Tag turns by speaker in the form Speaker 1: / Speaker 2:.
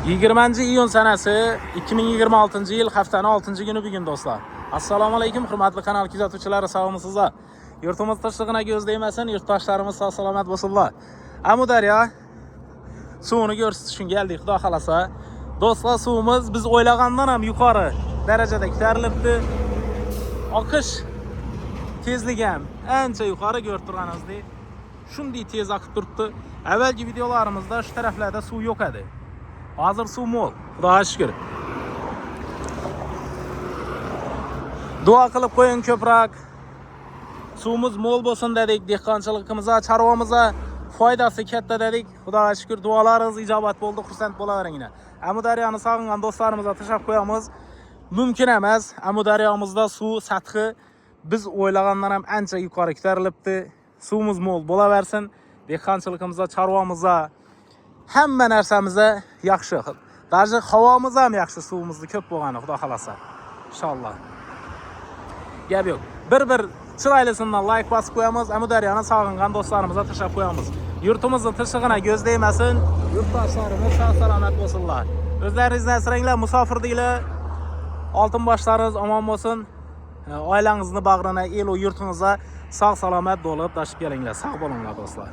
Speaker 1: 20-iyun sanasi 2026-yil haftaning 6-kuni bugun do'stlar. Assalomu alaykum hurmatli kanal kuzatuvchilari, sog'misizlar? Yurtimiz tinchlig'iga ko'z tegmasin, yurtdoshlarimiz sog' salomat bo'lsinlar. Amudaryo suvini ko'rsatish uchun keldik, xudo xolasa. Do'stlar, suvimiz biz o'ylagandan ham yuqori darajada ko'tarilibdi. Oqish tezligi ham ancha yuqori ko'rib turganingizdek. Shunday tez oqib turibdi. Avvalgi videolarimizda shu taraflarda suv yo'q edi. Hozir suv mo'l, xudoga shukr. Duo qilib qo'ying ko'proq. Suvimiz mo'l bo'lsin dedik, dehqonchiligimizga, chorvamizga foydasi katta dedik. Xudoga shukr, duolaringiz ijobat bo'ldi, xursand bo'laveringlar. Amudaryoni sog'ingan do'stlarimizga tashab qo'yamiz. Mumkin emas, Amudaryomizda suv sathi biz o'ylagandan ham ancha yuqori ko'tarilibdi. Suvimiz mo'l bo'laversin, dehqonchiligimizga, chorvamizga, hamma narsamizga yaxshi. Даже havomiz ham yaxshi, suvimizni ko'p bo'lgani, xudo xolasa. Inshaalloh. Gap yo'q. Bir chiroylisindan like bosib qo'yamiz. Amudaryoni sog'ingan do'stlarimizga tashab qo'yamiz. Yurtimizni tinchlig'iga ko'z tegmasin, yurtdoshlarimiz sog' salomat bo'lsinlar. O'zlaringizni asranglar, musofirliklar, oltin boshlaringiz omon bo'lsin. Oilangizni bag'rina, el va yurtingizga sog' salomat bo'lib tashib kelinglar. Sog' bo'linglar do'stlar.